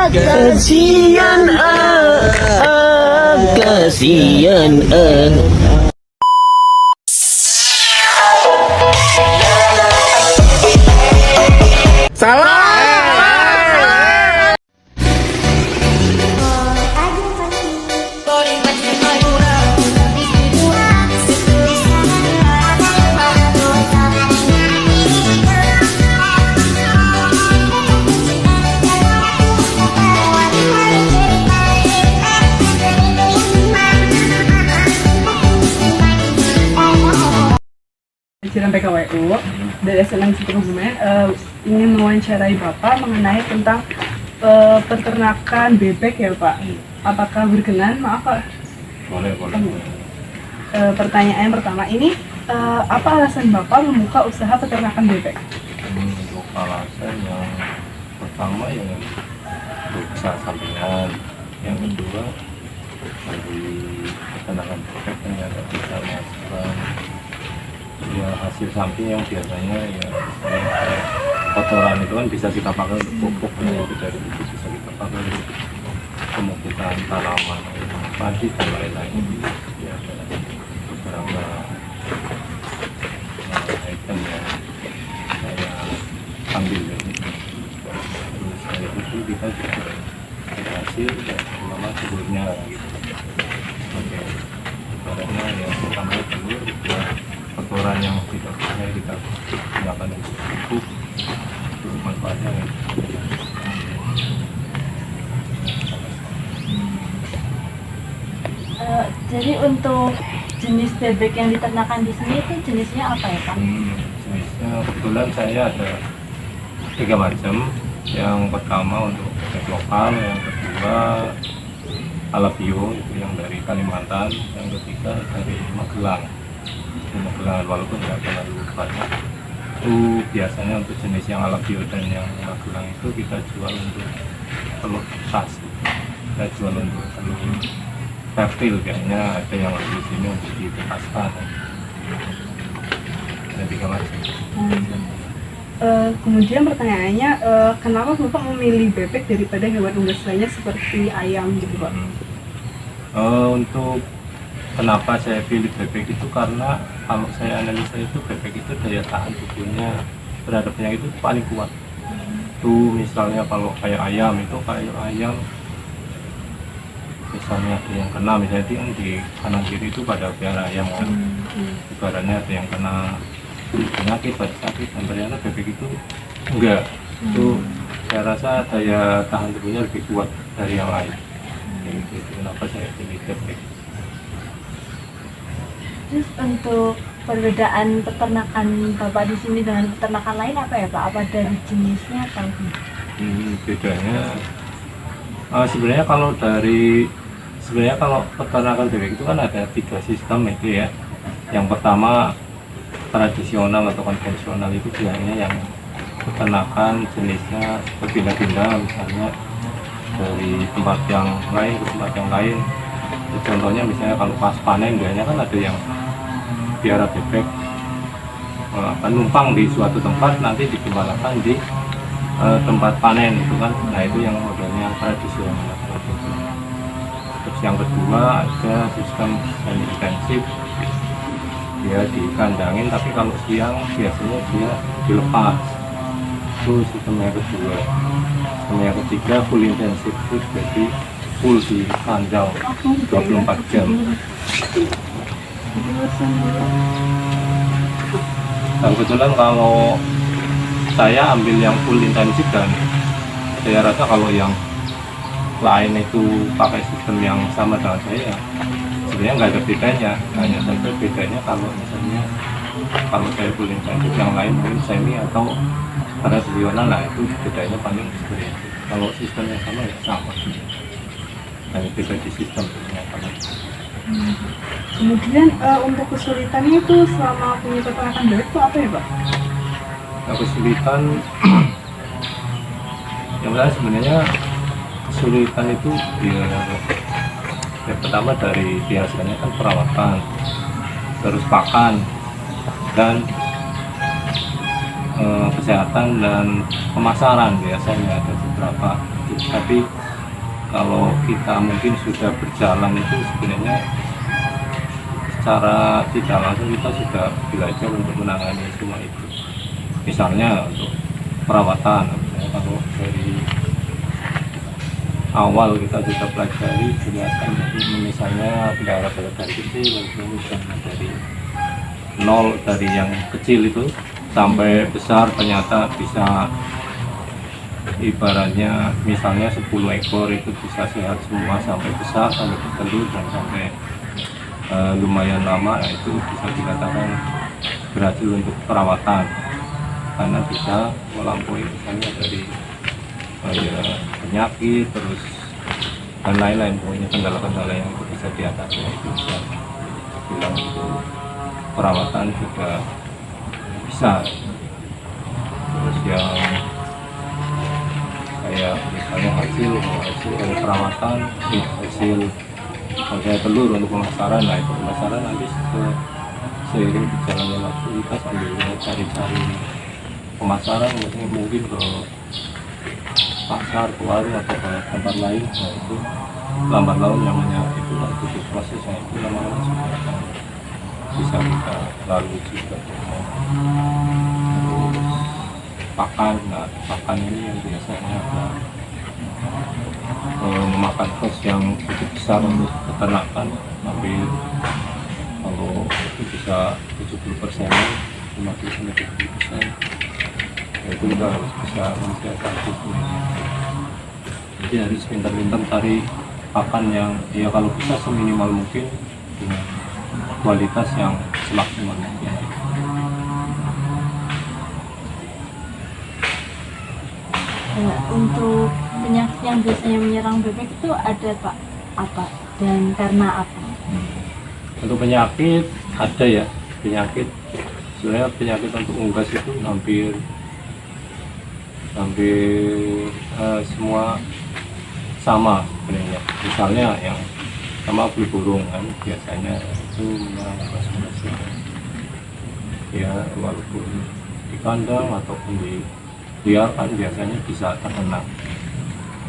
Kasian kasian Ajaran PKWU dari SNM Kebumen ingin mewawancarai Bapak mengenai tentang peternakan bebek ya Pak. Apakah berkenan? Maaf Pak. Boleh. Pertanyaan pertama ini, apa alasan Bapak membuka usaha peternakan bebek? Untuk alasan yang pertama ya untuk usaha sampingan, yang kedua dari peternakan bebek ternyata bisa menghasilkan ya hasil samping yang biasanya ya kayak kotoran itu kan bisa kita pakai untuk pupuk, itu dari itu bisa kita pakai untuk pemupukan tanaman, padi dan lain-lain. Ya ada beberapa item yang saya ambil dari itu. Terus dari itu kita juga ada hasil dan lama telurnya gitu. Oke, karena yang pertama telur kotoran yang tidak bisa kita gunakan untuk pupuk, itu manfaatnya jadi untuk jenis bebek yang diternakan di sini itu jenisnya apa ya Pak? Jenisnya kebetulan saya ada 3 macam. Yang pertama untuk bebek lokal, yang kedua alabio itu yang dari Kalimantan, yang ketiga dari Magelang. Magelang walaupun tidak terlalu banyak. Itu biasanya untuk jenis yang alabio dan yang Magelang itu kita jual untuk telur tas. Kita jual untuk telur fertil, biasanya ada yang di sini untuk dibebaskan. Ada 3 macam. Kemudian pertanyaannya, kenapa Bapak memilih bebek daripada hewan unggas lainnya seperti ayam gitu Pak? Untuk kenapa saya pilih bebek itu karena kalau saya analisa itu bebek itu daya tahan tubuhnya terhadap penyakit itu paling kuat. Tuh misalnya kalau kayak ayam itu misalnya ada yang kena, misalnya di kanan kiri itu pada piara ayam kan, ibaratnya ada yang kena penyakit pada sakit, dan ternyata bebek itu enggak. Itu saya rasa daya tahan tubuhnya lebih kuat dari yang lain. Itu kenapa saya pilih bebek. Terus untuk perbedaan peternakan Bapak di sini dengan peternakan lain apa ya Pak? Apa dari jenisnya atau? Bedanya sebenarnya kalau peternakan bebek itu kan ada 3 sistem itu ya. Yang pertama tradisional atau konvensional, itu biasanya yang peternakan jenisnya berpindah-pindah, misalnya dari tempat yang lain ke tempat yang lain. Contohnya misalnya kalau pas panen biasanya kan ada yang piara bebek numpang di suatu tempat, nanti digembalakan di tempat panen itu kan. Nah itu yang modelnya tradisional. Terus yang kedua ada sistem semi intensif, dia dikandangin tapi kalau siang biasanya dia dilepas. Itu sistem yang kedua. Sistem yang ketiga full intensif, itu jadi full di kandang 24 jam. Dan kebetulan kalau saya ambil yang full intensif, dan saya rasa kalau yang lain itu pakai sistem yang sama dengan saya, sebenarnya nggak ada bedanya. Hanya saja bedanya kalau misalnya kalau saya full intensif, yang lain mungkin semi atau tradisional, nah itu bedanya paling seperti itu. Kalau sistem yang sama ya sama, hanya beda di sistem yang sama. Kemudian untuk kesulitannya itu selama punya peternakan bebek itu apa ya Pak? Nah, kesulitan yang sebenarnya kesulitan itu ya, yang pertama dari biasanya kan perawatan, terus pakan, dan kesehatan dan pemasaran. Biasanya ada beberapa itu. Tapi kalau kita mungkin sudah berjalan itu sebenarnya secara tidak langsung kita sudah belajar untuk menangani semua itu. Misalnya untuk perawatan, kalau dari awal kita sudah pelajari kelihatan, misalnya pelihara dari kecil, misalnya dari nol, dari yang kecil itu sampai besar, ternyata bisa ibaratnya misalnya 10 ekor itu bisa sehat semua sampai besar, sampai bertelur dan sampai lumayan lama. Itu bisa dikatakan berhasil untuk perawatan karena bisa melampaui misalnya dari penyakit terus dan lain-lain, pokoknya kendala-kendala yang itu bisa diatasi. Itu bisa bilang itu perawatan juga bisa. Terus yang kayak misalnya hasil dari perawatan, hasil misalnya telur untuk pemasaran, nah itu pemasaran nanti seiring berjalannya waktu kita sambil cari-cari pemasaran, mungkin ke pasar, ke warung atau ke tempat lain. Nah itu lambat laun namanya itu waktu itu prosesnya itu lama-lama juga akan bisa kita lalui juga. Terus pakan, nah pakan ini yang biasanya memakan kos yang cukup besar untuk peternakan, tapi kalau itu bisa 70%, 50-70%, itu kita harus bisa mensiasati semuanya. Jadi harus pintar-pintar cari pakan yang ya kalau bisa seminimal mungkin dengan kualitas yang semaksimal mungkin. Untuk penyakit yang biasanya menyerang bebek itu ada Pak, apa dan karena apa? Untuk penyakit ada ya, penyakit sebenarnya penyakit untuk unggas itu hampir semua sama sebenarnya. Misalnya yang sama flu burung kan biasanya itu menyerang unggas ya, walaupun di kandang ataupun di liar kan biasanya bisa terkena.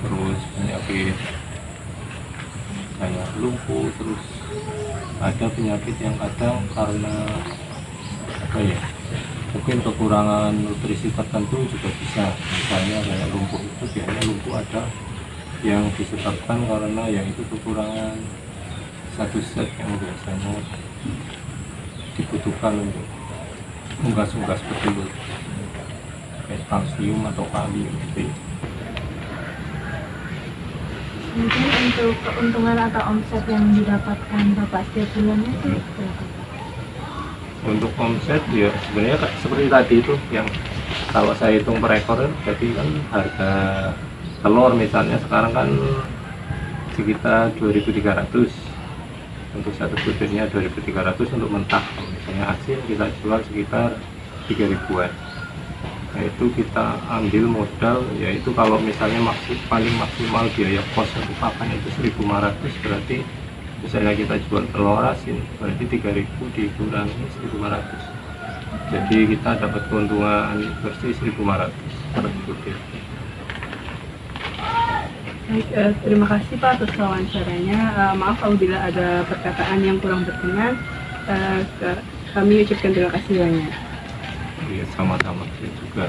Terus penyakit kayak lumpuh, terus ada penyakit yang kadang karena apa ya, mungkin kekurangan nutrisi tertentu juga bisa. Misalnya kayak lumpuh itu biasanya lumpuh ada yang disebabkan karena yang itu kekurangan satu zat yang biasanya dibutuhkan untuk unggas-unggas betelur, kayak kalsium atau kalium gitu. Mungkin untuk keuntungan atau omset yang didapatkan Bapak setiap bulannya itu berapa? Untuk omset ya sebenarnya seperti tadi itu yang kalau saya hitung per ekor, jadi kan harga telur misalnya sekarang kan sekitar 2.300 untuk satu butirnya, 2.300 untuk mentah. Misalnya asin kita jual sekitar 3.000-an. Nah itu kita ambil modal, yaitu kalau misalnya paling maksimal biaya kos untuk pakan itu 1.500, berarti misalnya kita jual telur asin berarti 3.000 dikurangi 1.500, jadi kita dapat keuntungan bersih 1.500 per butir. Baik, terima kasih Pak atas wawancaranya. Maaf apabila ada perkataan yang kurang berkenan. Kami ucapkan terima kasih banyak. Ya sama-sama, saya juga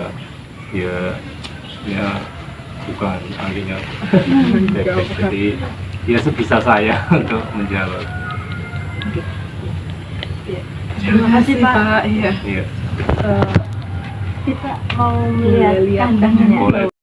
ya bukan ahlinya bebek, jadi ya sebisa saya untuk menjawab. Terima kasih Pak. Iya. Iya. Kita mau melihat Lihat kandangnya. Boleh.